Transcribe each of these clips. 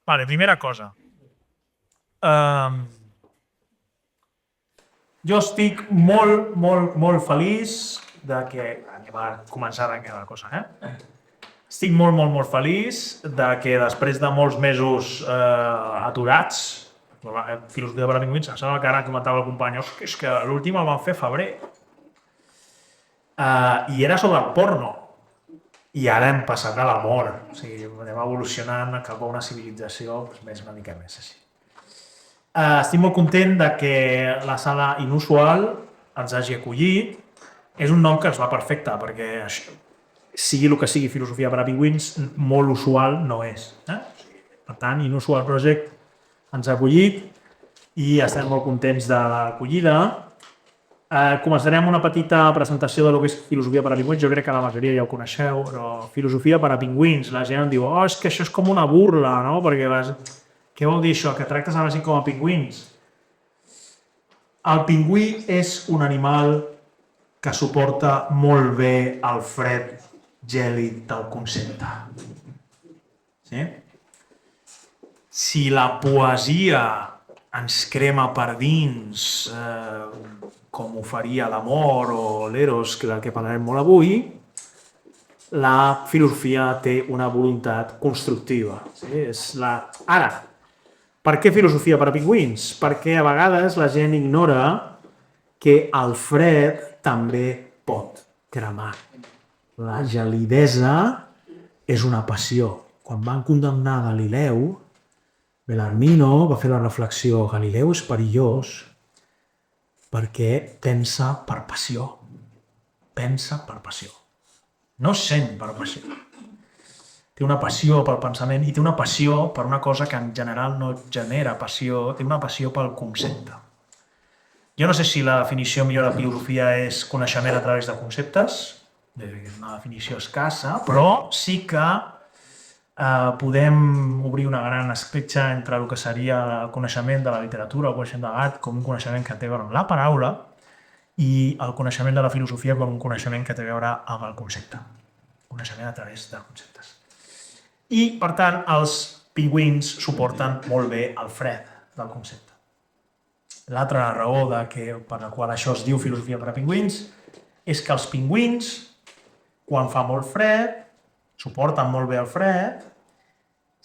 Vale, primera cosa. Jo estic molt, molt, molt feliç de que... Anem a començar a arrencar la cosa, Estic molt, molt, molt feliç de que després de molts mesos aturats, filosofia per a pingüins, em sembla que ara comentava el company, és que l'últim el van fer a febrer. I era sobre el porno. I ara hem passat a l'amor. O sigui, anem evolucionant cap a una civilització més una mica més així. Estic molt content de que la sala Inusual ens hagi acollit. És un nom que ens va perfecte, perquè sigui el que sigui filosofia per a pingüins, molt usual no és. Per tant, Inusual Project ens ha acollit i estem molt contents de l'acollida. Començarem una petita presentació de lo que és filosofia per a pingüins. Jo crec que la majoria ja ho coneixeu, però filosofia per a pingüins. La gent em diu, és que això és com una burla, no? Perquè què vol dir això? Que tractes a la gent com a pingüins? El pingüí és un animal que suporta molt bé el fred gèlid del concepte. Sí? Si la poesia ens crema per dins, com ho faria l'amor o l'eros, del que parlarem molt avui, la filosofia té una voluntat constructiva. Sí? Ara, per què filosofia per a pingüins? Perquè a vegades la gent ignora que el fred també pot cremar. La gelidesa és una passió. Quan van condemnar Galileu, Bellarmino va fer la reflexió: Galileu és perillós perquè pensa per passió. Pensa per passió. No sent per passió. Té una passió pel pensament i té una passió per una cosa que en general no genera passió, té una passió pel concepte. Jo no sé si la definició millor de filosofia és coneixement a través de conceptes, és una definició escassa, però sí que podem obrir una gran escletxa entre el que seria el coneixement de la literatura, el coneixement de l'art, com un coneixement que té a veure amb la paraula, i el coneixement de la filosofia com un coneixement que té a veure amb el concepte. Coneixement a través de conceptes. I, per tant, els pingüins suporten molt bé el fred del concepte. L'altra raó per la qual això es diu filosofia per a pingüins és que els pingüins, quan fa molt fred, suporten molt bé el fred,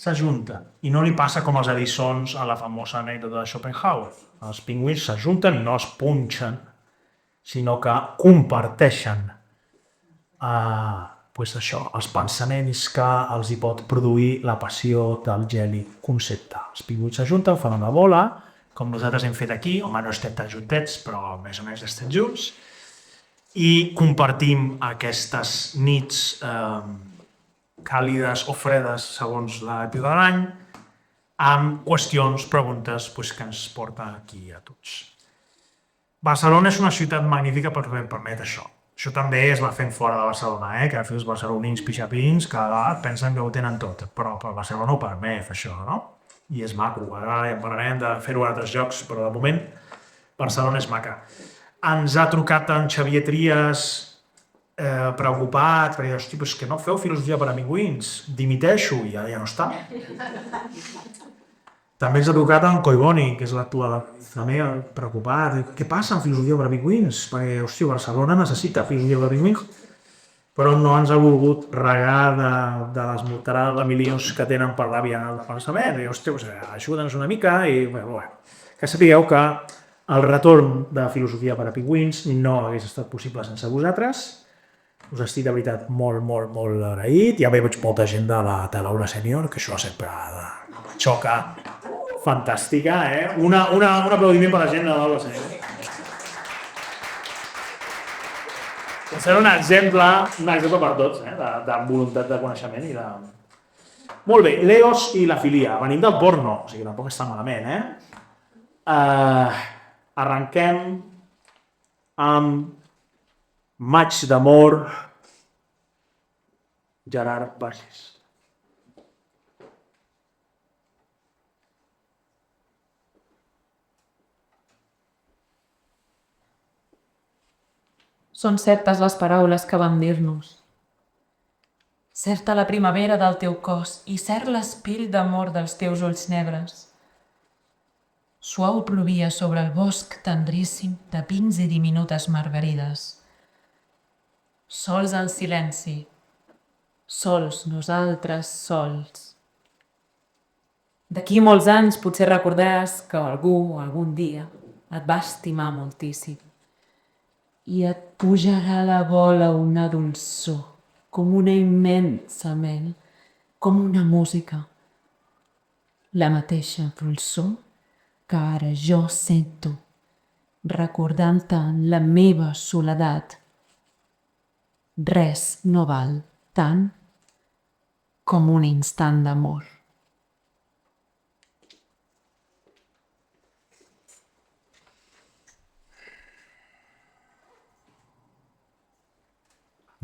s'ajunten. I no li passa com als eriçons a la famosa anècdota de Schopenhauer. Els pingüins s'ajunten i no es punxen, sinó que comparteixen els pensaments que els hi pot produir la passió del gèlid concepte. Els pingüins s'ajunten, fan una bola, com nosaltres hem fet aquí, home, no estem tan juntets, però més o menys estem junts, i compartim aquestes nits càlides o fredes, segons l'època de l'any, amb qüestions, preguntes que ens porten aquí a tots. Barcelona és una ciutat magnífica perquè em permet això. Això també és la fent fora de Barcelona, que els barcelonins pixapins que pensen que ho tenen tot, però Barcelona ho permet, això, no? I és maco, ara ja parlarem de fer-ho a altres llocs, però de moment Barcelona és maca. Ens ha trucat en Xavier Trias preocupat, perquè hosti, és que no feu filosofia per a pingüins, dimiteixo i ja no està. També ens ha trucat en Collboni, que és l'actual, també preocupat. Què passa amb filosofia per a pingüins? Perquè, hosti, Barcelona necessita filosofia per a pingüins, però no ens ha volgut regar de les multarades de milions que tenen per la Bienal de Pensament. I, hosti, ajuda'ns una mica i, bueno, que sapigueu que el retorn de filosofia per a pingüins no hagués estat possible sense vosaltres. Us estic de veritat molt, molt, molt agraït. Ja veig molta gent de la Laura Sènior, que això sempre xoca. Fantàstica, un aplaudiment per la gent de la Laura Sènior. Serà un exemple per tots, de voluntat de coneixement i de... Molt bé, l'eos i la filia. Venim del porno, o sigui, tampoc està malament, Arrenquem amb Maig d'amor, Gerard Bages. Són certes les paraules que vam dir-nos. Certa la primavera del teu cos i cert l'espill d'amor dels teus ulls negres. Suau plovia sobre el bosc tendríssim de pins i diminutes margarides. Sols el silenci, sols nosaltres sols. D'aquí molts anys potser recordaràs que algú, algun dia, et va estimar moltíssim. I et pujarà a la gola una dolçor, com una immensa mel, com una música. La mateixa dolçor que ara jo sento, recordant-te en la meva soledat. Res no val tant com un instant d'amor.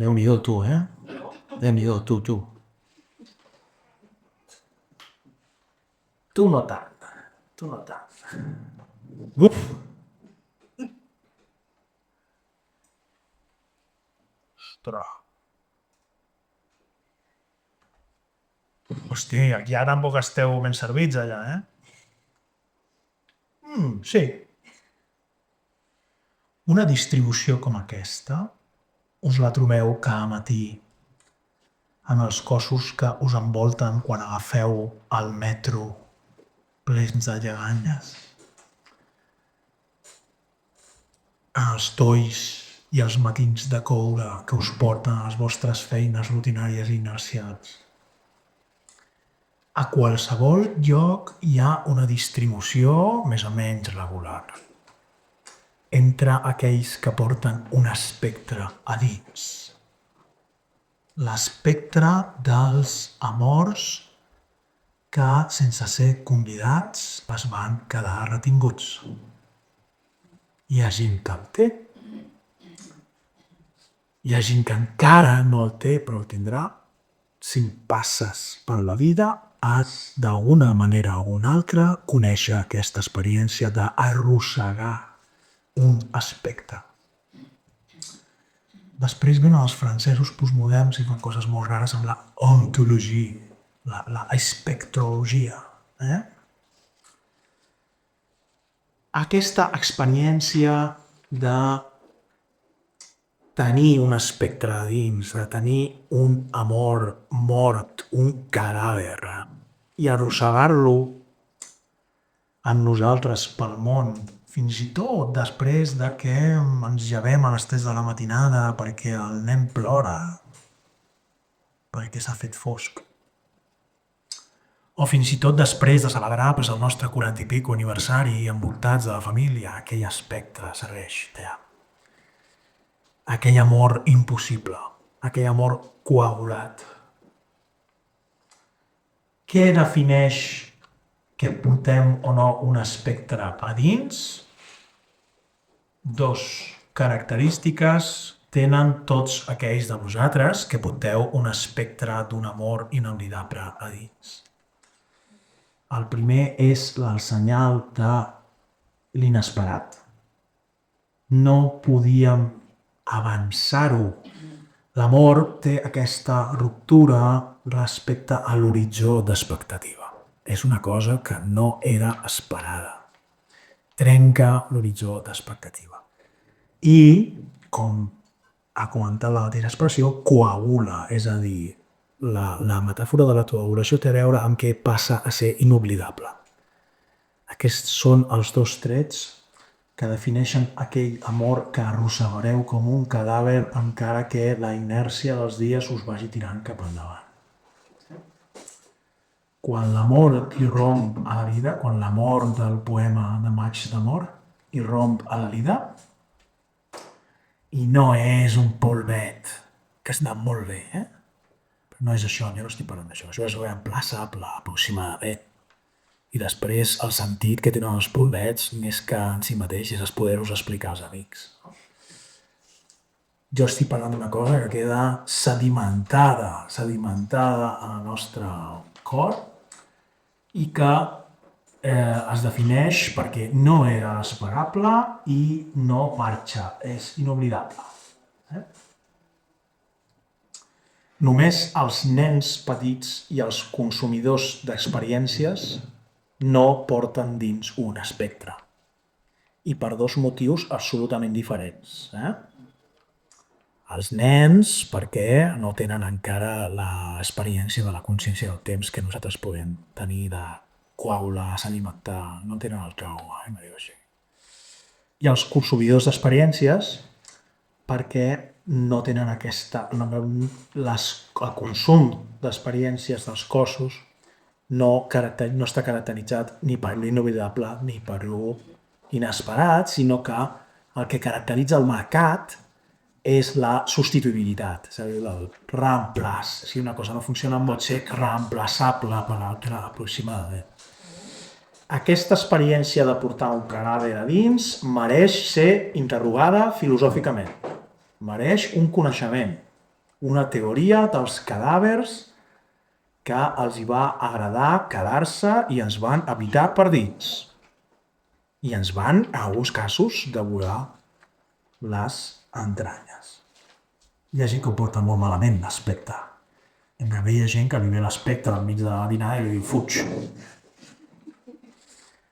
Déu-n'hi-do, tu, Déu-n'hi-do, tu. Tu no tant. Uf! Ostres. Hosti, aquí ja tampoc esteu ben servits, allà, Sí. Una distribució com aquesta us la trobeu cada matí en els cossos que us envolten quan agafeu el metro plens de lleganyes. En els tolls i els matins de coure que us porten a les vostres feines rutinàries i inercials. A qualsevol lloc hi ha una distribució més o menys regular entre aquells que porten un espectre a dins. L'espectre dels amors que, sense ser convidats, es van quedar retinguts. Hi ha gent que el té. Hi ha gent que encara no el té, però el tindrà. Si passes per la vida, has, d'alguna manera o una altra, conèixer aquesta experiència d'arrossegar un aspecte. Després venen els francesos postmoderns i fan coses molt rares amb la ontologia, la espectrologia. Aquesta experiència de tenir un espectre a dins, de tenir un amor mort, un cadàver, i arrossegar-lo amb nosaltres pel món, fins i tot després de que ens llevem a les 3 de la matinada perquè el nen plora, perquè s'ha fet fosc. O fins i tot després de celebrar el nostre 40 i pico aniversari envoltats de la família, aquell espectre segueix allà. Aquell amor impossible, aquell amor coagulat. Què defineix que portem o no un espectre a dins? 2 característiques tenen tots aquells de vosaltres que porteu un espectre d'un amor inoblidable a dins. El primer és el senyal de l'inesperat. No podíem avançar-ho. L'amor té aquesta ruptura respecte a l'horitzó d'expectativa. És una cosa que no era esperada. Trenca l'horitzó d'expectativa. I, com ha comentat la mateixa expressió, coagula, és a dir, la metàfora de la coagulació té a veure amb què passa a ser inoblidable. Aquests són els 2 trets que defineixen aquell amor que arrossegareu com un cadàver encara que la inèrcia dels dies us vagi tirant cap endavant. Quan l'amor irromp a la vida, quan l'amor del poema de Maig d'Amor irromp a la vida, i no és un polvet que està molt bé, però no és això, jo no estic parlant d'això, això és reemplaçable aproximadament. I després el sentit que tenen els polvets, més que en si mateix, és poder-us explicar als amics. Jo estic parlant d'una cosa que queda sedimentada en el nostre cor i que es defineix perquè no era esperable i no marxa, és inoblidable. només els nens petits i els consumidors d'experiències no porten dins un espectre. I per dos motius absolutament diferents. Els nens, perquè no tenen encara l'experiència de la consciència del temps que nosaltres podem tenir de coagular, s'alimentar, no tenen el trauma, m'ho així. I els consumidors d'experiències, perquè no tenen el consum d'experiències dels cossos no està caracteritzat ni per l'inolvidable ni per l'inesperat, sinó que el que caracteritza el mercat és la substituïbilitat, és a dir, el reemplaç. Si una cosa no funciona, pot ser reemplaçable per l'altra aproximadament. Aquesta experiència de portar un cadàver a dins mereix ser interrogada filosòficament. Mereix un coneixement, una teoria dels cadàvers que els hi va agradar quedar-se i ens van habitar per dins. I ens van, en alguns casos, devorar les entranyes. Hi ha gent que ho porta molt malament, l'aspecte. En canvi, hi ha gent que li ve l'aspecte al mig de la dinar i li diu fuig.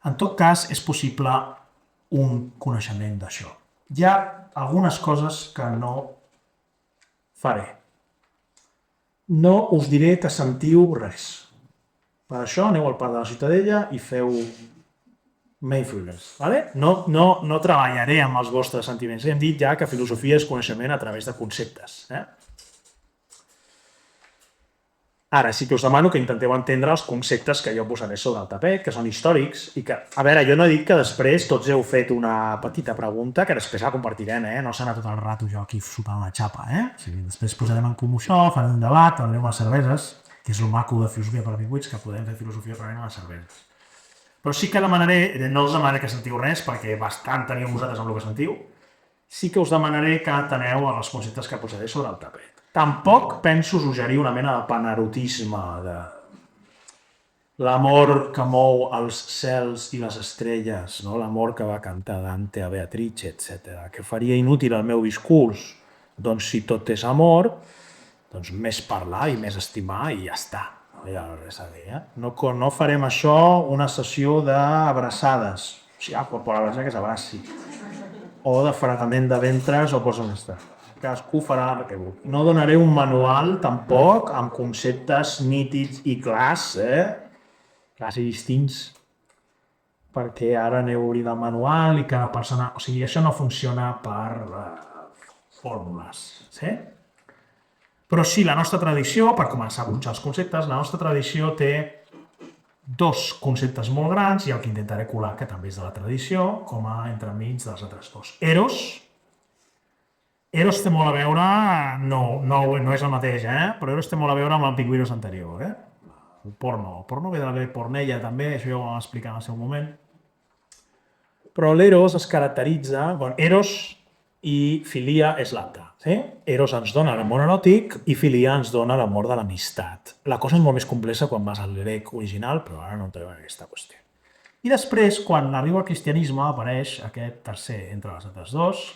En tot cas, és possible un coneixement d'això. Hi ha algunes coses que no faré. No us diré que sentiu res. Per això aneu al Parc de la Ciutadella i feu mindfulness. Vale? No treballaré amb els vostres sentiments. Hem dit ja que filosofia és coneixement a través de conceptes. Ara sí que us demano que intenteu entendre els conceptes que jo posaré sobre el tapet, que són històrics, i que, a veure, jo no he dit que després tots heu fet una petita pregunta, que després la compartirem, no serà tot el rato jo aquí sopant la xapa, O sigui, després posarem en comú això, farem un debat, farem unes cerveses, que és el maco de filosofia per amics, que podem fer filosofia per a les cerveses. Però sí que no us demanaré que sentiu res, perquè bastant teniu vosaltres amb el que sentiu, sí que us demanaré que ateneu als conceptes que posaré sobre el tapet. Tampoc penso suggerir una mena de panerotisme, de l'amor que mou els cels i les estrelles, l'amor que va cantar Dante a Beatrice, etc., que faria inútil el meu discurs. Doncs si tot és amor, doncs més parlar i més estimar i ja està. No hi ha res a dir. No farem això una sessió d'abraçades. O sigui, pot abraçar que s'abraci. O de fregament de ventres o coses d'estar. Cadascú farà el que vulgui. No donaré un manual, tampoc, amb conceptes nítids i clars, clars i distints, perquè ara aneu a obrir el manual i cada persona... O sigui, això no funciona per fórmules, sí? Però sí, la nostra tradició, per començar a punxar els conceptes, la nostra tradició té dos conceptes molt grans, i el que intentaré colar, que també és de la tradició, com a entremig dels altres dos. Eros té molt a veure, no és el mateix, però Eros té molt a veure amb l'Empigüiros anterior, el porno. El porno ve de la pornella també, això ja ho vam explicar en el seu moment. Però l'Eros es caracteritza, Eros i filia és l'altre. Eros ens dona l'amor eròtic i filia ens dona l'amor de l'amistat. La cosa és molt més complexa quan vas al grec original, però ara no entrem en aquesta qüestió. I després, quan arriba el cristianisme, apareix aquest tercer entre les altres dos.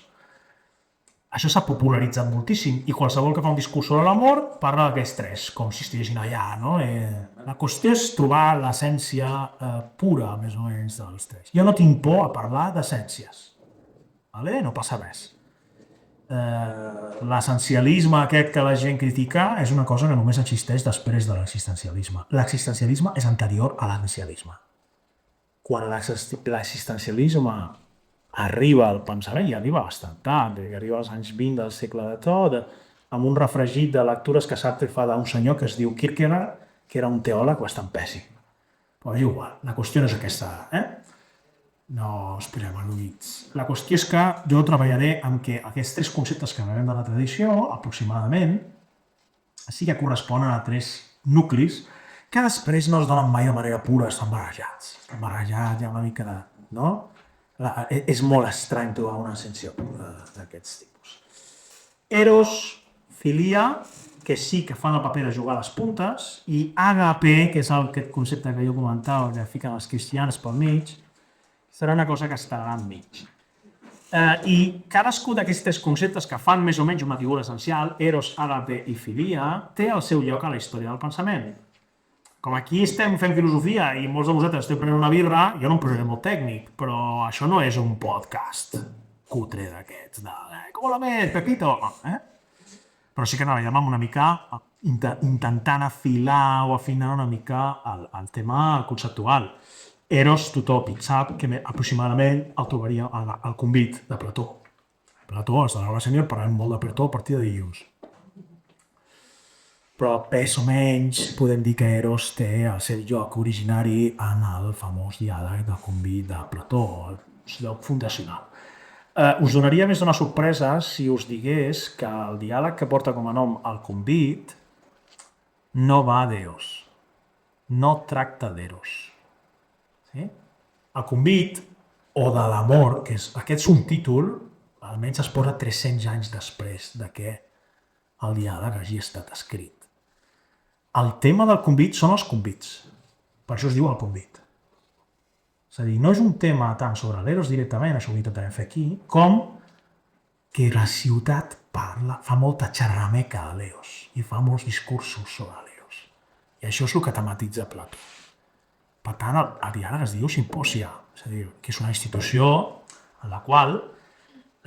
Això s'ha popularitzat moltíssim i qualsevol que fa un discurs sobre l'amor parla d'aquests tres, com si estiguessin allà, no? La qüestió és trobar l'essència pura, més o menys, dels tres. Jo no tinc por a parlar d'essències, no passa res. L'essencialisme aquest que la gent critica és una cosa que només existeix després de l'existencialisme. L'existencialisme és anterior a l'essencialisme. Quan l'existencialisme arriba al pensament, i arriba bastant tard, arriba als anys 20 del segle de tot, amb un refregit de lectures que Sartre fa d'un senyor que es diu Kierkegaard, que era un teòleg bastant pèssim. Però és igual, la qüestió no és aquesta, No esperem al·ludits. La qüestió és que jo treballaré amb que aquests tres conceptes que rebem de la tradició, aproximadament, sí que corresponen a tres nuclis que després no es donen mai de manera pura, estan barrejats. Estan barrejats, hi ha una mica de... no? És molt estrany trobar una ascensió d'aquests tipus. Eros, filia, que sí que fan el paper de jugar a les puntes, i agape, que és aquest concepte que jo comentava, que fiquen els cristians pel mig, serà una cosa que estarà enmig. I cadascú d'aquests conceptes que fan més o menys una figura essencial, eros, agape i filia, té el seu lloc a la història del pensament. Com aquí estem fent filosofia i molts de vosaltres esteu prenent una birra, jo no em posaré molt tècnic, però això no és un podcast cutre d'aquests, com la met, Pepito, Però sí que anàvem una mica intentant afilar o afinar una mica el tema conceptual. Eros totòpic, sap que aproximadament el trobaria al convit de Plató. Plató, està a l'aula sènior, parlant molt de Plató a partir de dilluns. Però més o menys podem dir que Eros té el seu lloc originari en el famós diàleg del convit de Plató, el lloc fundacional. Us donaria més d'una sorpresa si us digués que el diàleg que porta com a nom el convit no va d'Eros, no tracta d'Eros. Sí? El convit, o de l'amor, que aquest és un títol, almenys es posa 300 anys després de que el diàleg hagi estat escrit. El tema del convit són els convits, per això es diu el convit. És a dir, no és un tema tant sobre l'Eros directament, això ho intentarem fer aquí, com que la ciutat fa molta xerrameca a l'Eros i fa molts discursos sobre l'Eros. I això és el que tematitza Plató. Per tant, el diàleg es diu simpòsia, és a dir, que és una institució en la qual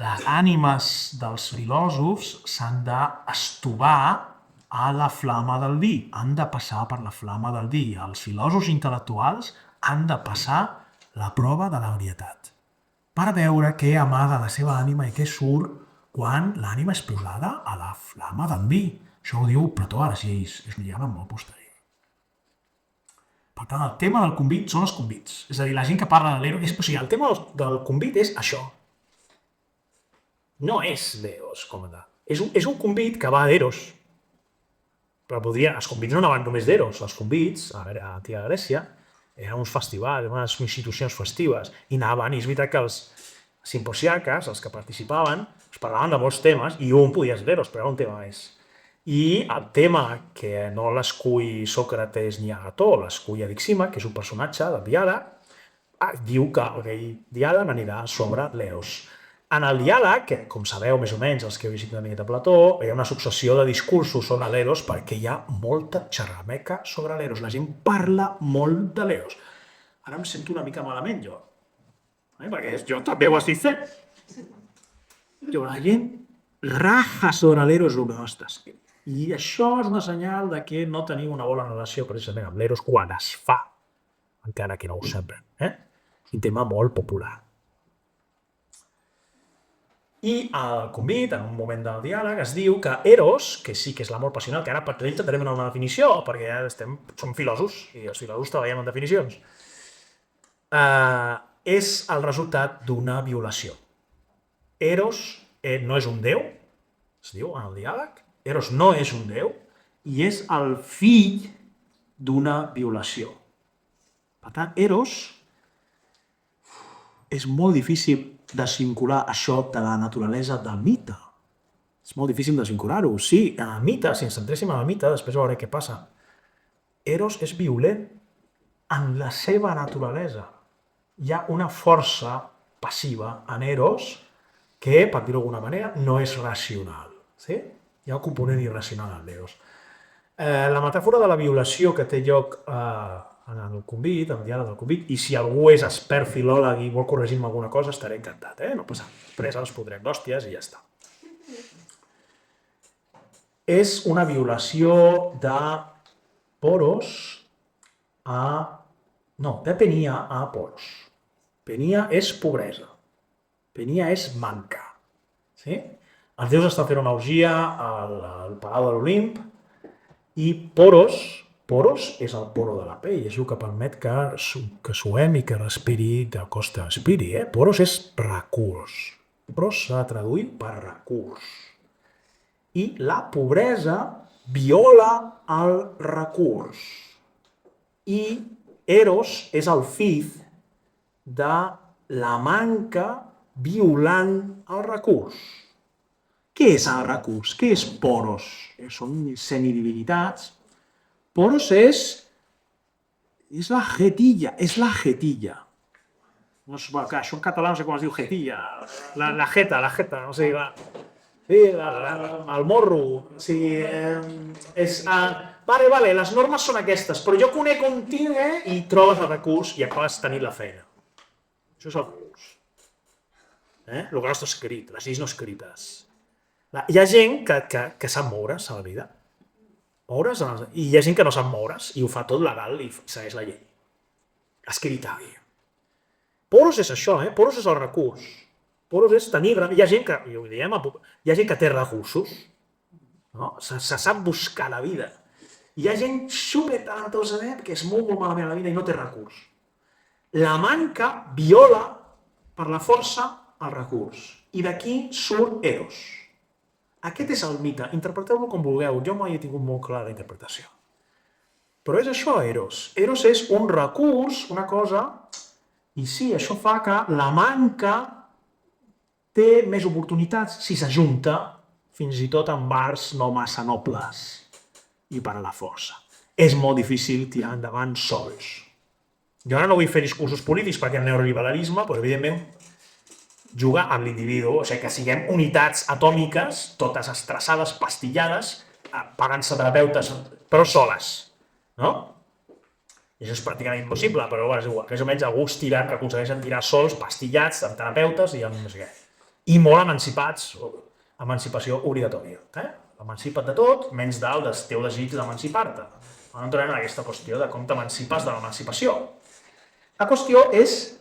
les ànimes dels filòsofs s'han d'estovar a la flama del vi, han de passar per la flama del vi. Els filòsofs intel·lectuals han de passar la prova de la varietat, per veure què amaga la seva ànima i què surt quan l'ànima és posada a la flama del vi. Això ho diu Plató a les lleis, és un diàleg molt posterior. Per tant, el tema del convit són els convits. És a dir, la gent que parla de l'Eros... O sigui, el tema del convit és això. No és l'Eros, com a tal. És un convit que va d'Eros. Però els convits no van només d'Eros. Els convits, a l'antiga Grècia, eren uns festivals, unes institucions festives. I anaven, i és veritat que els simposiaques, els que participaven, es parlaven de molts temes, i un podia ser l'Eros, però era un tema més. I el tema que no l'escull Sòcrates ni Agató, l'escull Adixima, que és un personatge del diàleg, diu que aquell diàleg anirà sobre l'Eros. En el diàleg, que com sabeu més o menys els que heu llegit una miqueta Plató, hi ha una successió de discursos sobre l'Eros perquè hi ha molta xerrameca sobre l'Eros. La gent parla molt de l'Eros. Ara em sento una mica malament, jo. Perquè jo també ho estic fent. La gent raja sobre l'Eros l'hostes. I això és una senyal de que no tenim una bona relació precisament amb l'Eros quan es fa, encara que no ho semblen. Un tema molt popular. I al convit, en un moment del diàleg, es diu que Eros, que sí que és l'amor passional, que ara per ell intentarem donar una definició, perquè ja som filòsofs, i els filòsofs treballem en definicions, és el resultat d'una violació. Eros no és un déu, es diu en el diàleg, Eros no és un déu, i és el fill d'una violació. Per tant, Eros és molt difícil desvincular això de la naturalesa del mite. És molt difícil desvincular-ho. Sí, en el mite, si ens centréssim en el mite, després veurem què passa. Eros és violent en la seva naturalesa. Hi ha una força passiva en Eros que, per dir-ho d'alguna manera, no és racional. Sí? Hi ha un component irracional en l'Eros. La metàfora de la violació que té lloc en el convit, en el diàleg del convit, i si algú és expert filòleg i vol corregir-me alguna cosa, estaré encantat, no passa. Després ens podrem d'hòsties i ja està. És una violació de Poros de Penia a Poros. Penia és pobresa. Penia és manca. Sí? Els déus estan fent una orgia al Palau de l'Olimp i Poros és el poro de la pell, és el que permet que suem i que respiri de costa aspiri. Poros és recurs. Poros s'ha de traduir per recurs. I la pobresa viola el recurs. I Eros és el fill de la manca violant el recurs. Què és el recurs? Què és Poros? Són semidivinitats. Poros és la jetilla. No sé, bueno, clar, això en català no sé com es diu, jetilla, la jeta, no sé, sí, el morro, o sigui, vale, les normes són aquestes, però jo conec on tinc, i trobes el recurs i acabes tenint la feina. Això és el recurs. El que no està escrit, les lleis no escrites. Hi ha gent que sap moure's a la vida, i hi ha gent que no sap moure's i ho fa tot legal i segueix la llei. Escritari. Poros és això, Poros és el recurs. Poros és tenir... Hi ha gent que, i ho diem, hi ha gent que té recursos, no? Se sap buscar la vida. Hi ha gent supertalentosa que es mou molt malament a la vida i no té recurs. La manca viola per la força el recurs. I d'aquí surt Eros. Aquest és el mite. Interpreteu-lo com vulgueu. Jo mai he tingut molt clara la interpretació. Però és això, Eros. Eros és un recurs, una cosa... I sí, això fa que la manca té més oportunitats si s'ajunta, fins i tot amb arts no massa nobles i per a la força. És molt difícil tirar endavant sols. Jo ara no vull fer discursos polítics perquè el neoliberalisme, però evidentment juga amb l'individu, o sigui que siguem unitats atòmiques, totes estressades, pastillades, pagant-se terapeutes, però soles, no? I això és pràcticament impossible, però és igual, més o menys algú que aconsegueixen tirar sols, pastillats, amb terapeutes i amb no sé què. I molt emancipats, emancipació obligatòria. Emancipa't de tot, menys del teu desig d'emancipar-te. No entrarem en aquesta qüestió de com t'emancipes de l'emancipació. La qüestió és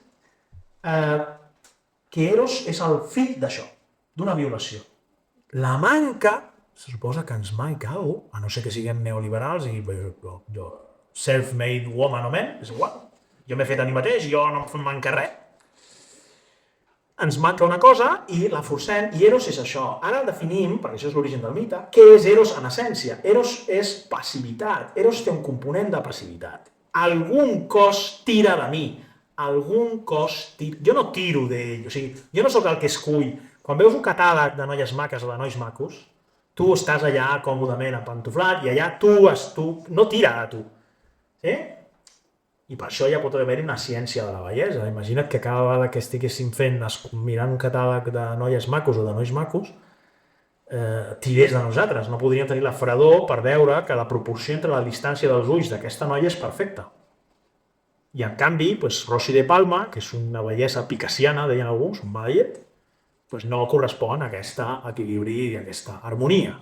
que Eros és el fill d'això, d'una violació. La manca, se suposa que ens manca, a no ser que siguem neoliberals i jo self-made woman o man, és igual. Jo m'he fet a mi mateix, jo no em manca res. Ens manca una cosa i la forcem, i Eros és això. Ara definim, perquè això és l'origen del mite, què és Eros en essència. Eros és passivitat. Eros té un component de passivitat. Algun cos tira de mi. Algun cos tira... Jo no tiro d'ell, o sigui, jo no sóc el que escull. Quan veus un catàleg de noies maques o de nois macos, tu estàs allà còmodament apantoflat i allà tu no tira a tu. I per això ja pot haver-hi una ciència de la bellesa. Imagina't que cada vegada que estiguéssim mirant un catàleg de noies macos o de nois macos, tirés de nosaltres. No podríem tenir la fredor per veure que la proporció entre la distància dels ulls d'aquesta noia és perfecta. I en canvi, Rosy de Palma, que és una bellesa picassiana, deien alguns, un ballet, no correspon a aquest equilibri i a aquesta harmonia.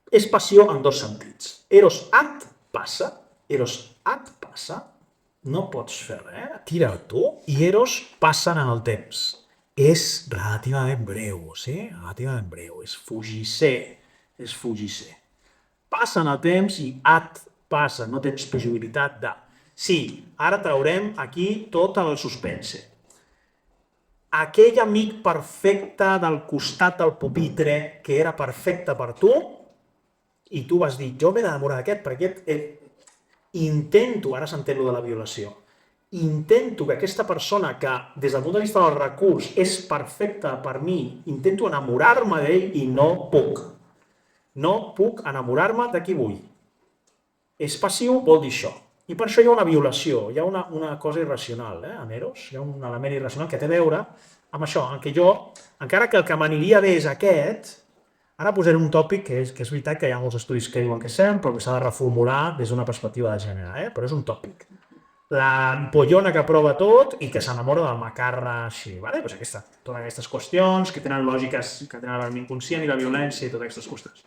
És passió en dos sentits. Eros et passa, no pots fer res, tira tu, i Eros passa en el temps. És relativament breu, Relativament breu, és fugisser. Passa en el temps i et passa, no tens possibilitat de... Sí, ara traurem aquí tot el suspense. Aquell amic perfecte del costat del pupitre que era perfecte per tu, i tu vas dir, jo m'he d'enamorar d'aquest, perquè intento, ara s'entén de la violació, intento que aquesta persona que, des del punt de vista del recurs, és perfecta per mi, intento enamorar-me d'ell i no puc. No puc enamorar-me de qui vull. És passiu, vol dir això. I per això hi ha una violació, hi ha una cosa irracional, en Eros, hi ha un element irracional que té a veure amb això, en què jo, encara que el que m'aniria bé és aquest, ara posaré un tòpic que és veritat que hi ha molts estudis que diuen que és cert, però que s'ha de reformular des d'una perspectiva de gènere, però és un tòpic. La pollona que prova tot i que s'enamora del macarra així, totes aquestes qüestions que tenen lògiques, que tenen l'inconscient i la violència i totes aquestes qüestions.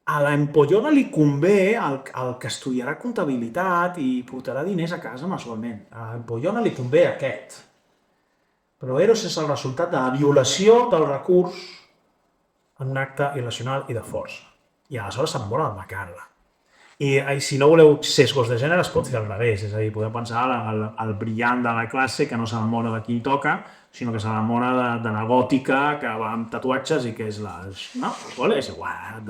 A l'empollona li convé el que estudiarà comptabilitat i portarà diners a casa mensualment. A l'empollona li convé aquest. Però Eros és el resultat de la violació del recurs en un acte irracional i de força. I aleshores s'enamora del macarra. I si no voleu sesgos de gènere, es pot fer al revés. És a dir, podeu pensar el brillant de la classe que no s'enamora de qui toca, sinó que s'enamora de la gòtica que va amb tatuatges i que és la... No? És igual.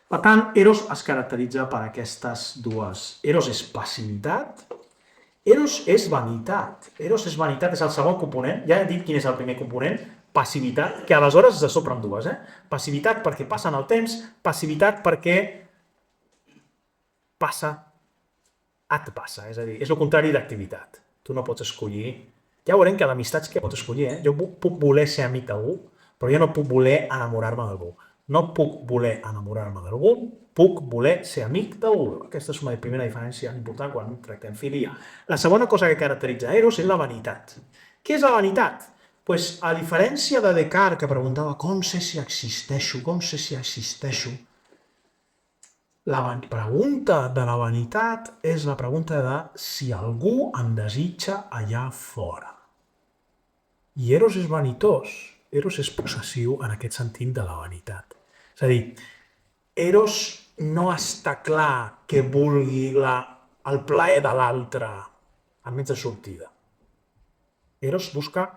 Per tant, Eros es caracteritza per aquestes dues. Eros és passivitat. Eros és vanitat. Eros és vanitat, és el segon component. Ja he dit quin és el primer component. passivitat, que aleshores se sopren dues, passivitat perquè passen el temps, passivitat perquè passa, et passa, és a dir, és el contrari d'activitat. Tu no pots escollir, ja veurem que d'amistats que pots escollir, jo puc voler ser amic d'algú, però jo no puc voler enamorar-me d'algú. No puc voler enamorar-me d'algú, puc voler ser amic d'algú. Aquesta és una primera diferència important quan tractem filia. La segona cosa que caracteritza Eros és la vanitat. Què és la vanitat? Pues, a diferència de Descartes, que preguntava com sé si existeixo, la pregunta de la vanitat és la pregunta de si algú em desitja allà fora. I Eros és vanitós, Eros és possessiu en aquest sentit de la vanitat. És a dir, Eros no està clar que vulgui el plaer de l'altre a més de sortida. Eros busca,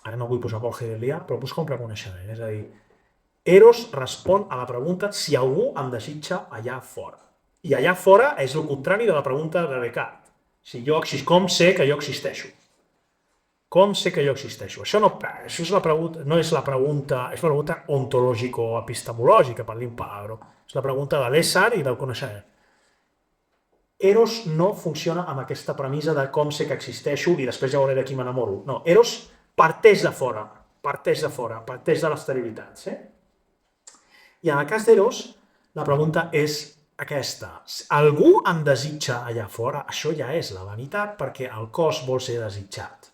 ara no vull posar Paul Hegelià, però busca un reconeixement, és a dir, Eros respon a la pregunta si algú em desitja allà fora. I allà fora és el contrari de la pregunta de Descartes. Com sé que jo existeixo? Com sé que jo existeixo? Això és la pregunta, no és la pregunta, és una pregunta ontològico-epistemològica, per dir un palabra. És la pregunta de l'ésser i del coneixement. Eros no funciona amb aquesta premissa de com sé que existeixo i després ja veuré de qui m'enamoro. No, Eros parteix de fora, parteix de l'exterioritat. I en el cas d'Eros, la pregunta és aquesta. Algú em desitja allà fora? Això ja és la vanitat perquè el cos vol ser desitjat.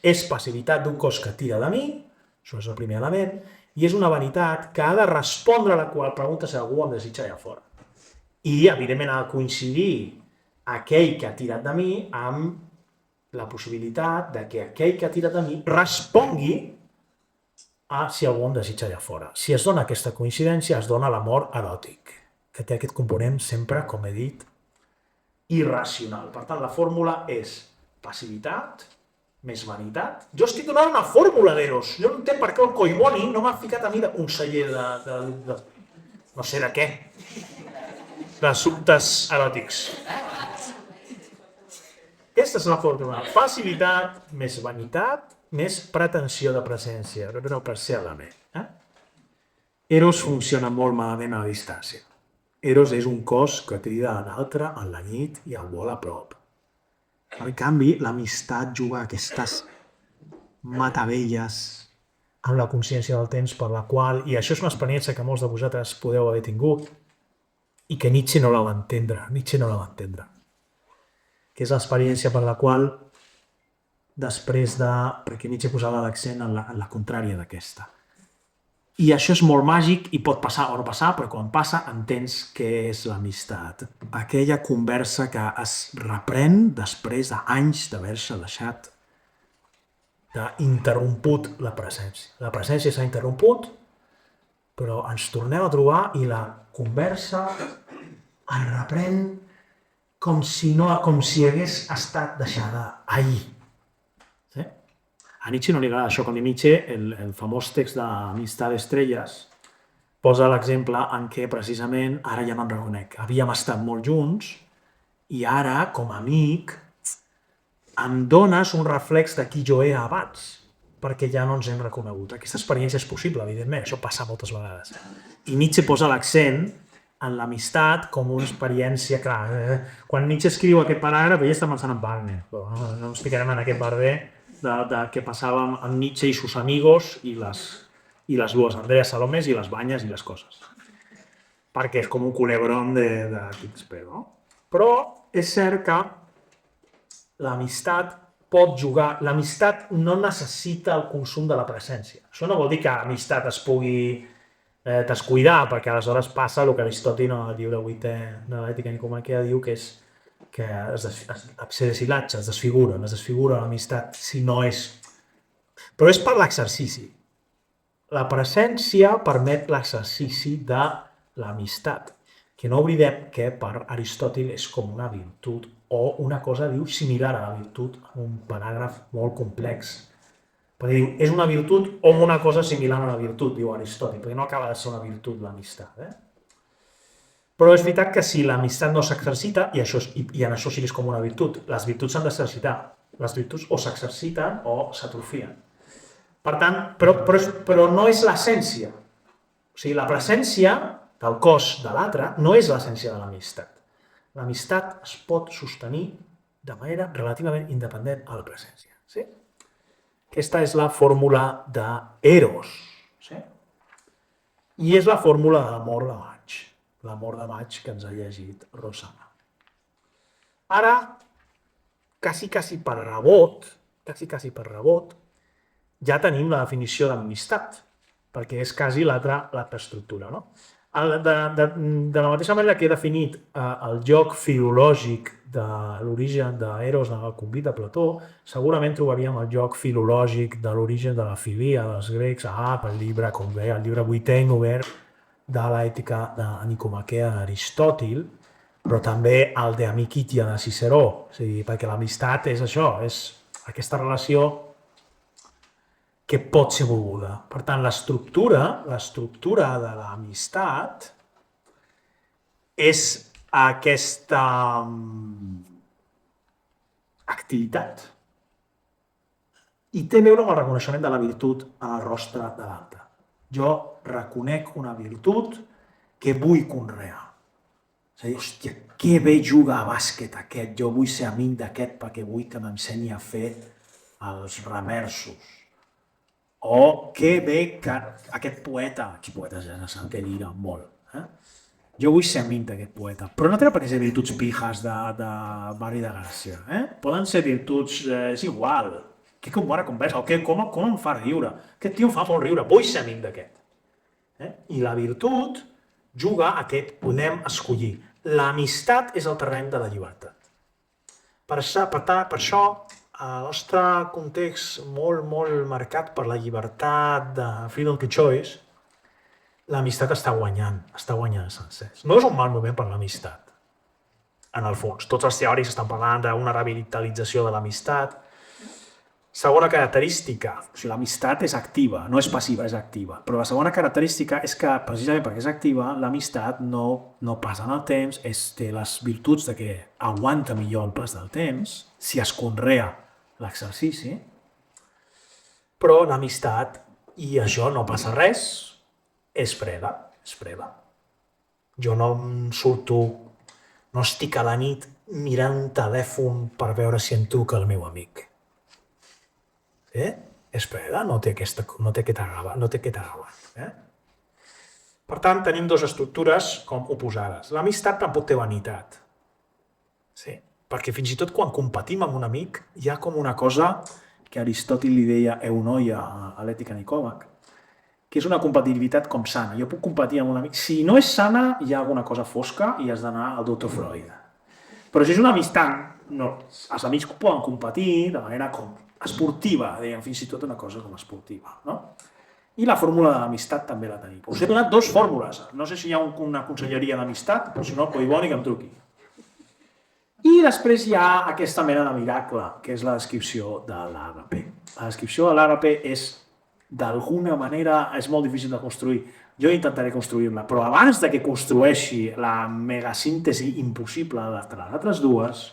És passivitat d'un cos que tira de mi, això és el primer element, i és una vanitat que ha de respondre a la qual pregunta si algú em desitja allà fora. I, evidentment, ha de coincidir aquell que ha tirat de mi amb la possibilitat de que aquell que ha tirat de mi respongui a si algú em desitja allà fora. Si es dona aquesta coincidència, es dona l'amor eròtic, que té aquest component sempre, com he dit, irracional. Per tant, la fórmula és passivitat més vanitat. Jo estic donant una fórmula d'Eros. Jo no entenc per què el Collboni no m'ha ficat a mi de conseller de no sé de què, d'assumptes eròtics. Aquesta és la fórmula. Passivitat més vanitat més pretensió de presència. No parcialment. Eros funciona molt malament a la distància. Eros és un cos que crida a l'altre en la nit i el vol a prop. En canvi, l'amistat juga a aquestes matavelles amb la consciència del temps per la qual, i això és una experiència que molts de vosaltres podeu haver tingut, i que Nietzsche no la va entendre, que és l'experiència per la qual, després de... perquè Nietzsche posava l'accent en la contrària d'aquesta. I això és molt màgic i pot passar o no passar, però quan passa entens què és l'amistat. Aquella conversa que es reprèn després d'anys d'haver-se deixat d'interromput la presència. La presència s'ha interromput, però ens tornem a trobar i la conversa es reprèn com si hagués estat deixada ahir. A Nietzsche no li agrada això, com diu Nietzsche, el famós text d'Amistat d'Estrelles posa l'exemple en què precisament, ara ja me'n reconec, havíem estat molt junts i ara, com a amic, em dones un reflex de qui jo era abans, perquè ja no ens hem reconegut. Aquesta experiència és possible, evidentment, això passa moltes vegades. I Nietzsche posa l'accent en l'amistat com una experiència, clar, quan Nietzsche escriu aquest paràgraf, ell està pensant en Wagner, però no ens ficarem en aquest barber de què passàvem amb Nietzsche i sus amigos i les dues, Andrea Salomes i les banyes i les coses. Perquè és com un culebrón de Shakespeare, no? Però és cert que l'amistat pot jugar, l'amistat no necessita el consum de la presència. Això no vol dir que l'amistat es pugui descuidar, perquè aleshores passa el que Aristòtil en el llibre 8è de l'Ètica Nicomaquea diu que és que se deshilatja, es desfigura l'amistat si no és... Però és per l'exercici. La presència permet l'exercici de l'amistat, que no oblidem que per Aristòtil és com una virtut o una cosa, diu, similar a la virtut, en un paràgraf molt complex. Perquè diu, és una virtut o una cosa similar a la virtut, diu Aristòtil, perquè no acaba de ser una virtut l'amistat, Però és veritat que si l'amistat no s'exercita, i en això sí que és com una virtut, les virtuts s'han d'exercitar. Les virtuts o s'exerciten o s'atrofien. Per tant, però no és l'essència. O sigui, la presència del cos de l'altre no és l'essència de l'amistat. L'amistat es pot sostenir de manera relativament independent a la presència. Sí? Aquesta és la fórmula d'Eros. Sí? I és la fórmula de l'amor de maig. L'amor de maig que ens ha llegit Rosana. Ara, quasi per rebot, ja tenim la definició d'amistat, perquè és quasi l'altra estructura. No? De la mateixa manera que he definit el joc filològic de l'origen d'Eros en el convit de Plató, segurament trobaríem el joc filològic de l'origen de la filia dels grecs, pel llibre, com deia, el llibre 8è obert de l'ètica de Nicomaquea d'Aristòtil, però també el de Amicitia de Ciceró, perquè l'amistat és això, és aquesta relació que pot ser volguda. Per tant, l'estructura de l'amistat és aquesta activitat i té a veure amb el reconeixement de la virtut en el rostre de l'altre. Jo reconec una virtut que vull conrear. És a dir, hòstia, que bé juga a bàsquet aquest, jo vull ser amic d'aquest perquè vull que m'ensenyi a fer els remersos. O que bé que aquest poeta, aquí poetes ja se que dirà molt, jo vull ser amic d'aquest poeta, però no té per què ser virtuts pijas de Barri de Gràcia, poden ser virtuts, és igual, que bona conversa, o com em fa riure, aquest tio em fa molt riure, vull ser amic d'aquest. I la virtut juga a que podem escollir. L'amistat és el terreny de la llibertat. Per això, el nostre context molt marcat per la llibertat de freedom to choice, l'amistat està guanyant sencers. No és un mal moment per l'amistat, en el fons. Tots els teòrics estan parlant d'una revitalització de l'amistat. Segona característica, o sigui, l'amistat és activa, no és passiva, és activa. Però la segona característica és que, precisament perquè és activa, l'amistat no passa en el temps, té les virtuts de que aguanta millor el pas del temps, si es conrea l'exercici, però l'amistat, i això no passa res, és freda. Jo no surto, no estic a la nit mirant un telèfon per veure si em truca el meu amic. És freda, no té aquest agregat. Per tant, tenim dues estructures com oposades. L'amistat tampoc té vanitat. Sí? Perquè fins i tot quan competim amb un amic hi ha com una cosa que Aristòtil li deia eunoia a l'ètica Nicòmac, que és una competitivitat com sana. Jo puc competir amb un amic. Si no és sana, hi ha alguna cosa fosca i has d'anar al doctor Freud. Però si és una amistat, no. Els amics poden competir de manera com esportiva, dèiem fins i tot una cosa com esportiva. No? I la fórmula de l'amistat també la tenim. Us he donat dues fórmules. No sé si hi ha una conselleria d'amistat, però si no, Collboni que em truqui. I després hi ha aquesta mena de miracle, que és la descripció de l'àgape. La descripció de l'àgape és, d'alguna manera, és molt difícil de construir. Jo intentaré construir-la, però abans de que construeixi la megasíntesi impossible entre les altres dues,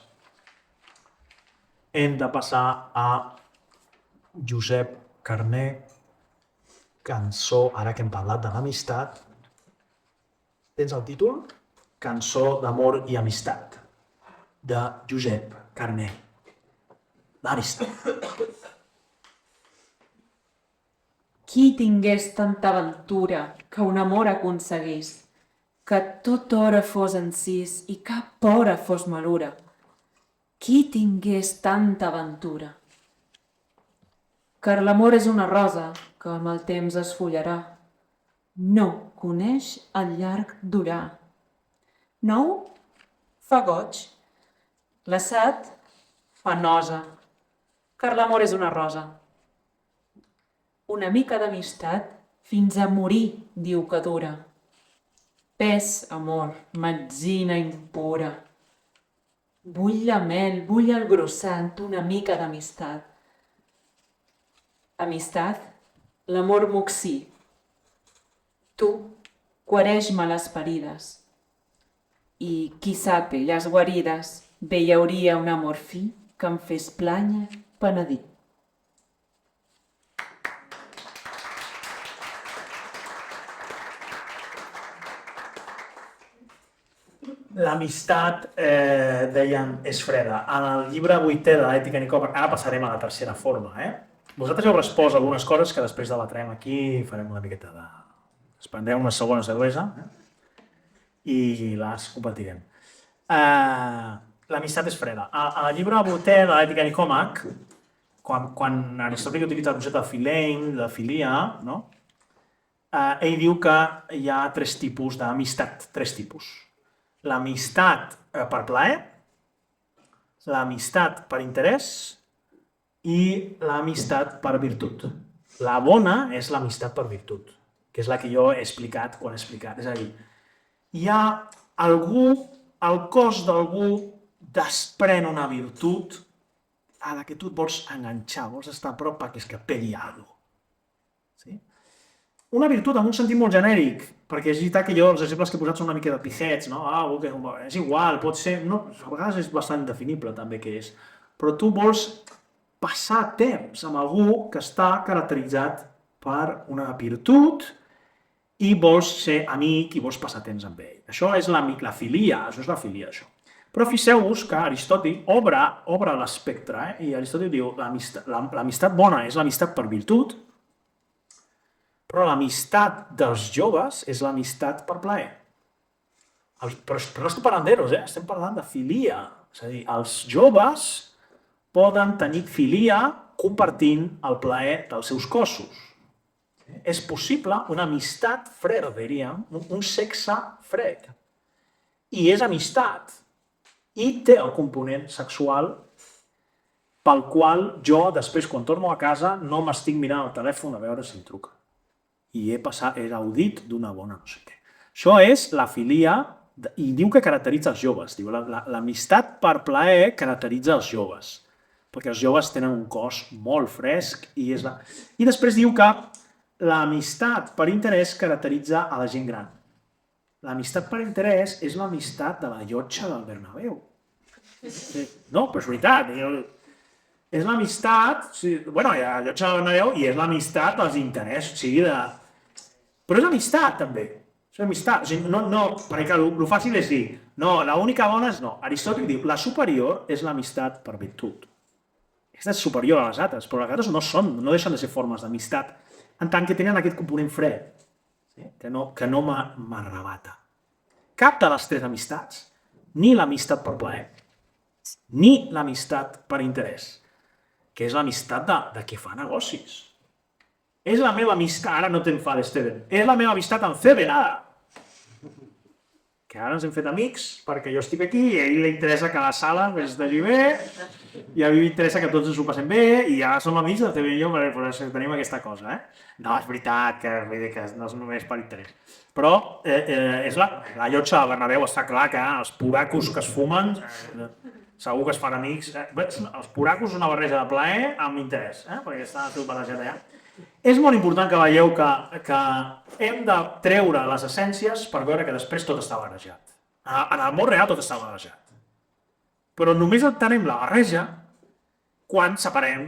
hem de passar a Josep Carner, cançó, ara que hem parlat de l'amistat. Tens el títol? Cançó d'amor i amistat, de Josep Carner. L'amistat. Qui tingués tanta ventura que un amor aconseguís, que tota hora fos encís i cap hora fos malura. Qui tingués tanta ventura? Car l'amor és una rosa que amb el temps es fullarà. No coneix el llarg durar. Nou fa goig. L'assat fa nosa. Car l'amor és una rosa. Una mica d'amistat fins a morir diu que dura. Pes, amor, metzina impura. Vull la mel, vull el grossant, una mica d'amistat. Amistat, l'amor moxí. Tu, guareix-me les ferides. I, qui sap, elles guarides, bé hi hauria un amor fi que em fes plànyer penedir. L'amistat, dèiem, és freda. En el llibre 8è de l'ètica Nicòmac, ara passarem a la tercera forma, Vosaltres heu respost algunes coses que després debatrem aquí i farem una miqueta de... Es prendrem una segona cervesa i les compartirem. L'amistat és freda. Al llibre 8è de l'ètica Nicòmac, quan Aristòtil utilitza el concepte de filein, de filia, no? Ell diu que hi ha tres tipus d'amistat, tres tipus. L'amistat per plaer, l'amistat per interès i l'amistat per virtut. La bona és l'amistat per virtut, que és la que jo he explicat quan he explicat. És a dir, hi ha algú, el cos d'algú desprèn una virtut a la que tu et vols enganxar, vols estar a prop perquè es capelli alguna cosa. Sí? Una virtut amb un sentit molt genèric, perquè és veritat que jo els exemples que he posat són una mica de pijets, no? És igual, pot ser... No, a vegades és bastant indefinible també què és. Però tu vols passar temps amb algú que està caracteritzat per una virtut i vols ser amic i vols passar temps amb ell. Això és la filia, això és la filia, això. Però fixeu-vos que Aristòtil obre l'espectre, i Aristòtil diu l'amistat bona és l'amistat per virtut, però l'amistat dels joves és l'amistat per plaer. Però no estem parlant d'eros, estem parlant de filia. És a dir, els joves poden tenir filia compartint el plaer dels seus cossos. És possible una amistat freda, diríem, un sexe fred. I és amistat. I té el component sexual pel qual jo, després, quan torno a casa, no m'estic mirant el telèfon a veure si em truca. I he gaudit d'una bona no sé què. Això és la filia, i diu que caracteritza els joves. Diu, l'amistat per plaer caracteritza els joves, perquè els joves tenen un cos molt fresc, i després diu que l'amistat per interès caracteritza a la gent gran. L'amistat per interès és l'amistat de la llotja del Bernabéu. No, però és veritat. És l'amistat, bueno, hi ha la llotja del Bernabéu i és l'amistat dels interessos, o sigui, però és amistat, també. És amistat. O sigui, no, perquè el fàcil és dir, no, l'única bona és no. Aristòtil diu, la superior és l'amistat per virtut. Aquesta és superior a les altres, però les altres no deixen de ser formes d'amistat, en tant que tenen aquest component fred, que no m'arrebata. Cap de les tres amistats, ni l'amistat per plaer, ni l'amistat per interès, que és l'amistat de qui fa negocis. És la meva amistat, ara no t'enfades, Steven, és la meva amistat amb Cebenada. Que ara ens hem fet amics perquè jo estic aquí i a ell li interessa que la sala es vegi bé i a mi m'interessa que tots ens ho passem bé i ja som amics de TV i jo perquè tenim aquesta cosa, No, és veritat que no és només per interès. Però és la llotja del Bernabéu, està clar que els puracos que es fumen segur que es fan amics. Els puracos és una barreja de plaer amb interès, perquè està tot barrejat allà. És molt important que veieu que hem de treure les essències per veure que després tot està barrejat. En el món real tot està barrejat. Però només entenem la barreja quan separem.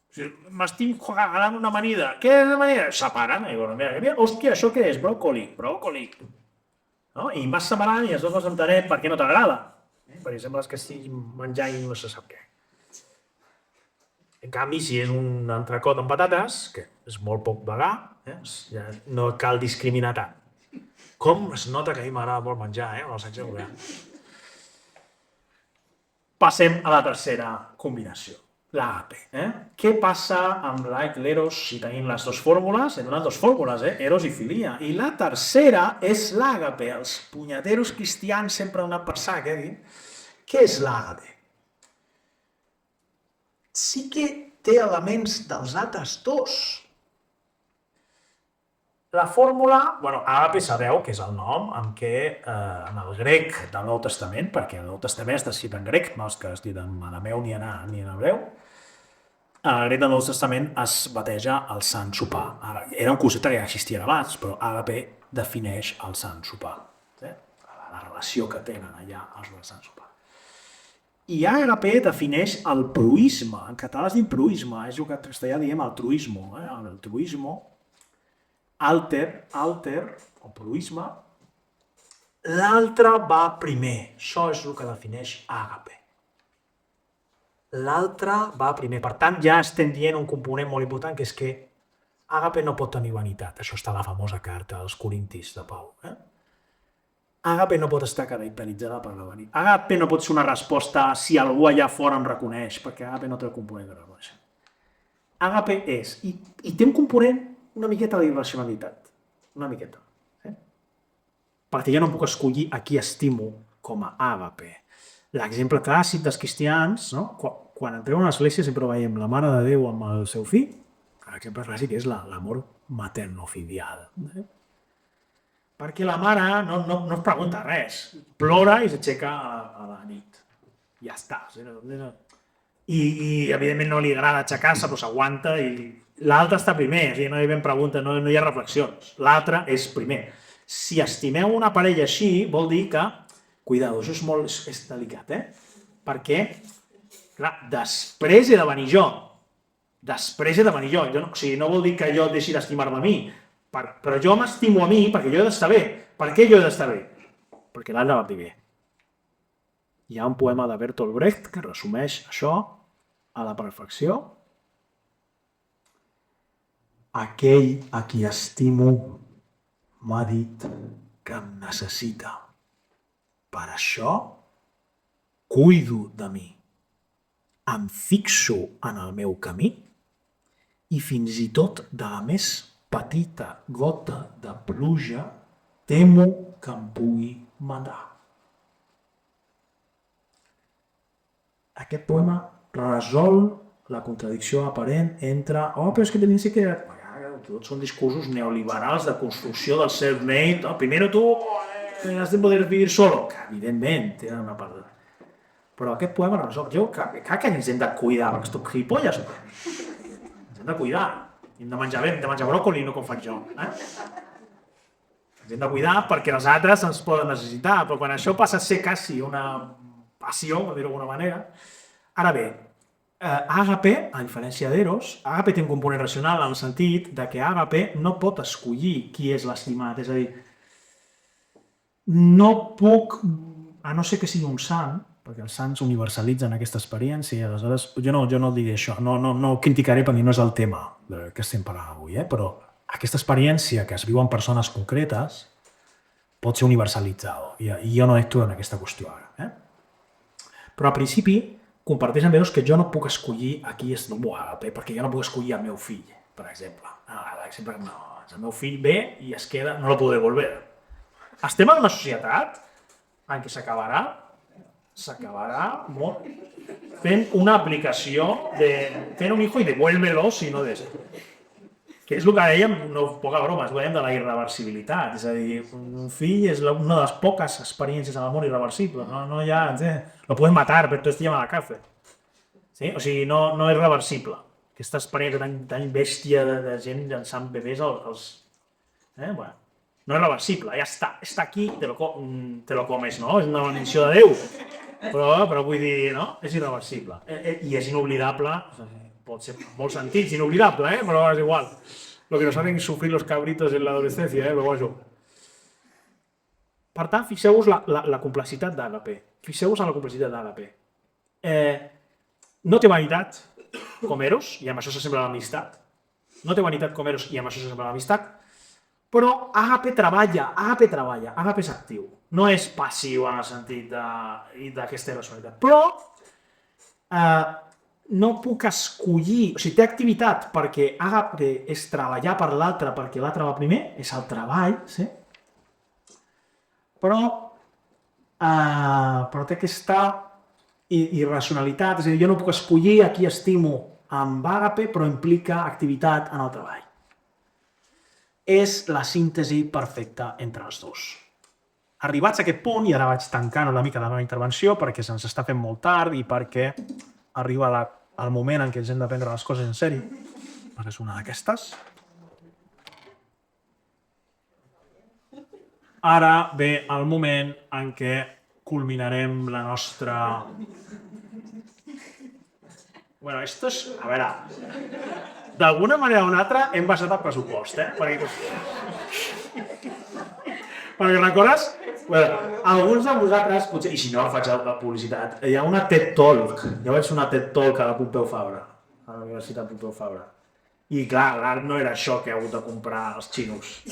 O sigui, m'estic regalant una amanida. Què és l'amanida? Separen. Mira, hòstia, això què és? Bròcoli. No? I em vas separant i els dos entenem per què no t'agrada. Perquè sembla que estiguis menjant i no se sap què. En canvi, si és un entrecot amb patates, que és molt poc vegà, ja no cal discriminar tant. Com es nota que a mi m'agrada molt menjar, amb el sexe vulgar. Passem a la tercera combinació, l'àgape. Què passa amb l'eros si tenim les dues fórmules? Hem donat dues fórmules, eros i filia. I la tercera és l'àgape. Els punyeteros cristians sempre han anat per sac, Què és l'àgape? Sí que té elements dels altres dos. La fórmula, àgape sabeu que és el nom amb què en el grec del Nou Testament, perquè el Nou Testament està escrit en grec, no és que escrit en arameu ni en hebreu, en el grec del Nou Testament es bateja el Sant Sopar. Era un concepte que ja existia abans, però àgape defineix el Sant Sopar, la relació que tenen allà els del Sant Sopar. I àgape defineix el proisme, en català es diu proisme, és el que en castellà diem altruismo, altruismo, alter, o proisme, l'altre va primer. Això és el que defineix àgape. L'altre va primer. Per tant, ja estem dient un component molt important, que és que àgape no pot tenir vanitat. Això està a la famosa carta als Corintis de Pau. Àgape no pot estar caracteritzada per la vanitat. Àgape no pot ser una resposta si algú allà fora em reconeix, perquè àgape no té el component de reconeixement. Àgape és, i té un component una miqueta d'irracionalitat. Una miqueta. Perquè jo no puc escollir a qui estimo com a àgape. L'exemple clàssic dels cristians, no? Quan entrem a una església sempre veiem la Mare de Déu amb el seu fill. L'exemple clàssic és l'amor materno-filial. Perquè la mare no es pregunta res, plora i s'aixeca a la nit. Ja està. I evidentment no li agrada aixecar-se, però s'aguanta i l'altre està primer, o sigui, no hi ha preguntes, no hi ha reflexions. L'altre és primer. Si estimeu una parella així, vol dir que, cuidado, això és delicat, perquè, clar, després he de venir jo. Després he de venir jo. O sigui, no vol dir que jo deixi d'estimar-me a mi, però jo m'estimo a mi perquè jo he d'estar bé. Per què jo he d'estar bé? Perquè l'altre va primer. Hi ha un poema de Bertolt Brecht que resumeix això a la perfecció. Aquell a qui estimo m'ha dit que em necessita. Per això cuido de mi. Em fixo en el meu camí i fins i tot de la més petita gota de pluja temo que em pugui matar. Aquest poema resol la contradicció aparent entre però és que també sí que tots són discursos neoliberals de construcció del self-made. Primero tu has de poder vivir solo. Que evidentment tenen una part de... Però aquest poema resol. Jo crec que ens hem de cuidar, perquè estic gilipolles. Ens hem de cuidar. Hem de menjar bé, hem de menjar bròcoli, no com faig jo. Ens hem de cuidar perquè els altres ens poden necessitar, però quan això passa a ser quasi una passió, per dir-ho d'alguna manera. Ara bé, àgape, a diferència d'eros, àgape té un component racional en el sentit de que àgape no pot escollir qui és l'estimat, és a dir, no puc, a no ser que sigui un sant, perquè els sants universalitzen aquesta experiència, aleshores jo no diré això, no criticaré perquè no és el tema que estem parlant avui, però aquesta experiència que es viu en persones concretes pot ser universalitzada, i jo no entro en aquesta qüestió ara. Però al principi comparteix amb ells que jo no puc escollir a qui estimo àgape, perquè jo no puc escollir el meu fill, per exemple. El meu fill ve i es queda, no lo puedo devolver. Estem en una societat en què s'acabarà molt fent una aplicació de ten un hijo y devuélvelo si no des. Que és el que dèiem, no poca broma, és el que dèiem de la irreversibilitat. És a dir, un fill és una de les poques experiències en el món irreversible. No hi ha... Lo pueden matar, però entonces te llaman a la cárcel. Sí? O sigui, no és reversible. Aquesta experiència tan bèstia de gent llançant bebès als... Bueno, no és reversible, ja està. Està aquí, te lo comes, no? És una benedició de Déu. Però vull dir, no? És irreversible. I és inoblidable, pot ser en molts sentits inoblidable, però és igual. Lo que nos hacen sufrir los cabritos en l'adolescència, però això. Per tant, fixeu-vos la complexitat d'àgape. Fixeu-vos en la complexitat d'àgape. No té vanitat com eros, i amb això s'assembla l'amistat. No té vanitat com eros, i amb això s'assembla l'amistat. Però àgape treballa, àgape és actiu. No és passiu en el sentit d'aquesta irracionalitat. Però no puc escollir, o sigui, té activitat perquè àgape és treballar per l'altre perquè l'altre va primer, és el treball, sí? Però té aquesta irracionalitat, és a dir, jo no puc escollir a qui estimo amb àgape, però implica activitat en el treball. És la síntesi perfecta entre els dos. Arribats a aquest punt, i ara vaig tancant una mica la meva intervenció perquè se'ns està fent molt tard i perquè arriba el moment en què ens hem de prendre les coses en sèrio. És una d'aquestes. Ara ve el moment en què culminarem la nostra... Bueno, esto és... A veure... D'alguna manera o una altra hem basat el pressupost, perquè recordes Alguns de vosaltres, potser, i si no faig la publicitat, hi ha una TED Talk, jo vaig fer una TED Talk a la Pompeu Fabra, a la Universitat Pompeu Fabra. I clar, l'art no era això que he hagut de comprar als xinos.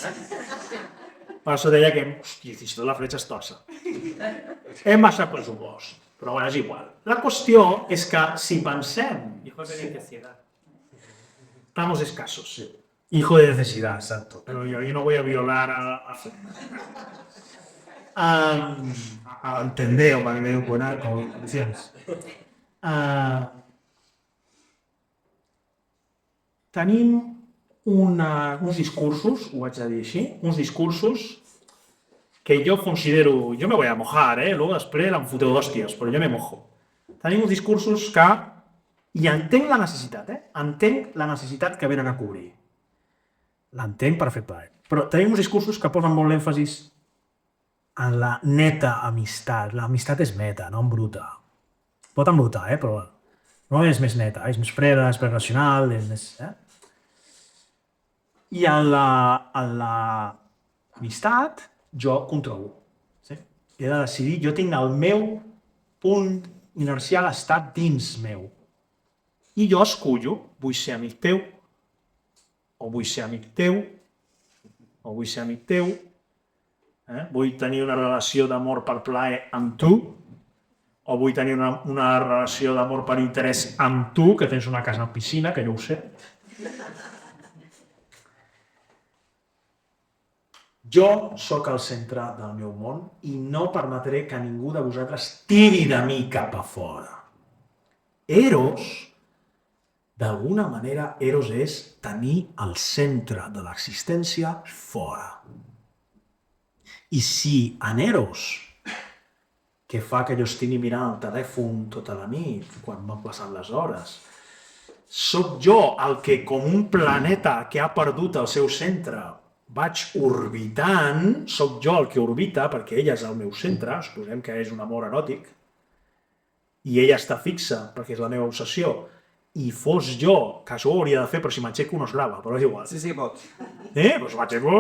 Per això deia que, hòstia, fins i tot la fletxa es torça. És massa pressupost, però bueno, és igual. La qüestió és que si pensem, hijo de necesidad, estamos escasos, hijo de necesidad, exacto, pero yo no voy a violar a entender o me buena, como decías. Tenim uns discursos, ho vaig a dir així, uns discursos que jo considero, jo me voy a mojar, luego després em foteu d'hòsties, però jo me mojo. Tenim uns discursos que, i entenc la necessitat, entenc la necessitat que venen a cobrir. L'entenc perfectament. Però tenim uns discursos que posen molt l'èmfasis en la neta amistat. L'amistat és meta, no bruta. Pot embrutar, però no és més neta, és més freda, és més racional, és més... I en l'amistat jo controlo. Sí? He de decidir, jo tinc el meu punt inercial estat dins meu. I jo escullo, vull ser amic teu, o vull ser amic teu, o vull ser amic teu, vull tenir una relació d'amor per plaer amb tu, o vull tenir una relació d'amor per interès amb tu, que tens una casa amb piscina, que jo ho sé. Jo sóc el centre del meu món i no permetré que ningú de vosaltres tiri de mi cap a fora. Eros, d'alguna manera, Eros és tenir el centre de l'existència fora. I si en Eros, que fa que jo estigui mirant el telèfon tota la nit, quan van passant les hores, sóc jo el que, com un planeta que ha perdut el seu centre, vaig orbitant, sóc jo el que orbita, perquè ella és el meu centre, suposem que és un amor eròtic, i ella està fixa, perquè és la meva obsessió, i fos jo, que això ho hauria de fer, però si m'aixeco no es grava, però és igual. Sí, pots. Doncs m'aixeco...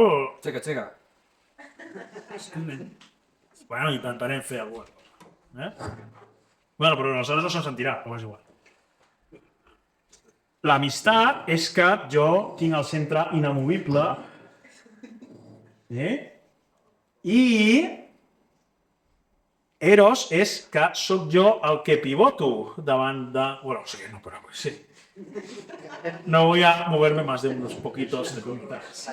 Aixeca. Bueno, intentarem fer alguna cosa. Bueno, però aleshores no se'n sentirà, però és igual. L'amistat és que jo tinc el centre inamovible i Eros és que sóc jo el que pivoto davant de... Bueno, sí, no, però sí. No voy a moverme más de unos poquitos de puntas.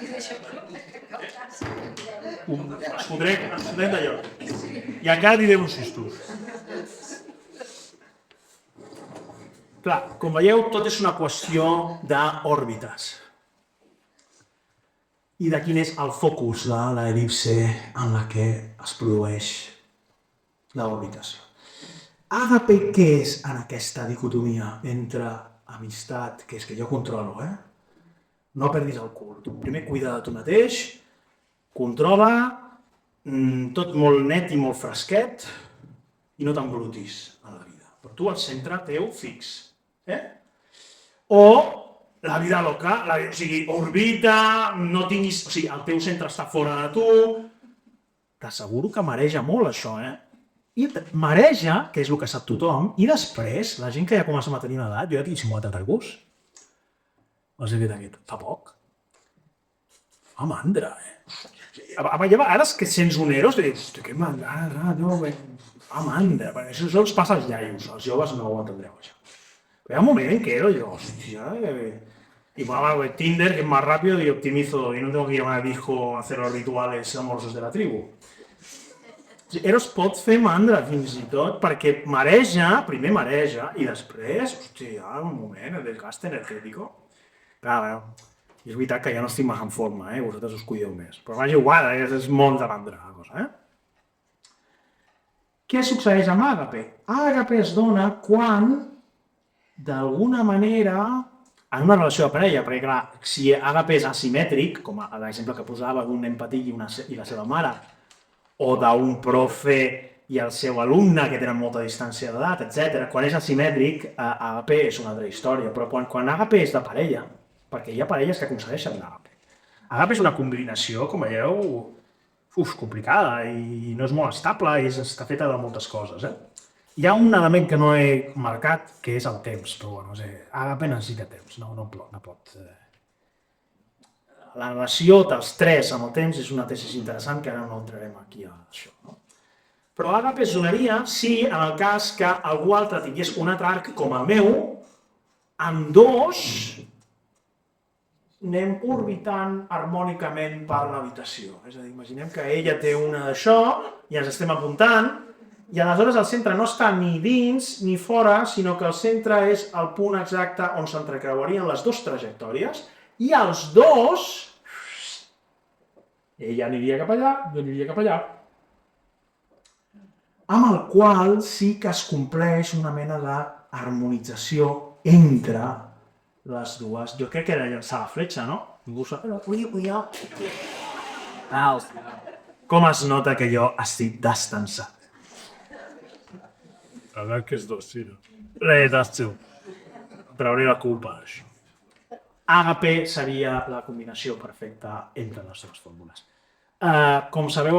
Ens fotrem d'allò. I encara diré uns sustos. Clar, com veieu, tot és una qüestió d'òrbites. I de quin és el focus de l'el·lipse en la que es produeix l'orbitació. Àgape, què és en aquesta dicotomia entre amistat, que és que jo controlo, No perdis el cul. Tu primer cuida de tu mateix, controla, tot molt net i molt fresquet, i no t'embrutis a la vida. Però tu al centre teu fix. O la vida loca, o sigui, orbita, no tinguis... O sigui, el teu centre està fora de tu. T'asseguro que mareja molt això, I mareja, que és el que sap tothom, i després, la gent que ja comença a tenir una edat, jo ja tinc 53 gust. Vas dir aquest, fa poc. Fa mandra, Hi ha vegades que sents un Eros i dius, hosti, que mandra, no, fa mandra. Això els passa als iaios, els joves no ho entendreu, això. Pero hay un momento en que yo, hostia, y bueno, Tinder, que es más rápido y optimizo, y no tengo que llamar al hijo a hacer los rituales amorosos de la tribu. Eros pot fer mandra, fins i tot, perquè mareja, primer mareja, i després, hòstia, un moment, el desgast energètico. Clar, és veritat que ja no estic més en forma, vosaltres us cuideu més. Però vaja, igual, és molt de mandra, la cosa, Què succeeix amb Àgape? Àgape es dona quan, d'alguna manera, en una relació de parella, perquè clar, si Àgape és asimètric, com l'exemple que posava d'un nen petit i la seva mare, o d'un profe i el seu alumne que tenen molta distància d'edat, etc. Quan és asimètric, Àgape és una altra història, però quan Àgape és de parella, perquè hi ha parelles que aconsegueixen l'Àgape. Àgape és una combinació, com veieu, complicada i no és molt estable i està feta de moltes coses. Hi ha un element que no he marcat, que és el temps, però bueno, Agape necessita temps, no pot. La relació dels tres amb el temps és una tesi interessant que ara no entrarem aquí a això. No? Però Agape es donaria si, en el cas que algú altre tingués un altre arc com el meu, amb dos anem orbitant harmònicament per l'habitació. És a dir, imaginem que ella té una d'això i ens estem apuntant, i aleshores el centre no està ni dins ni fora, sinó que el centre és el punt exacte on s'entrecreuarien les dues trajectòries, i els dos, ella aniria cap allà, jo aniria cap allà, amb el qual sí que es compleix una mena d'harmonització entre les dues. Jo crec que era llançar la fletxa, no? Ningú sap. Com es nota que jo estic destensat? Ara que és docil. Redacció. Trauré la culpa d'això. Agape seria la combinació perfecta entre les dues fórmules. Com sabeu,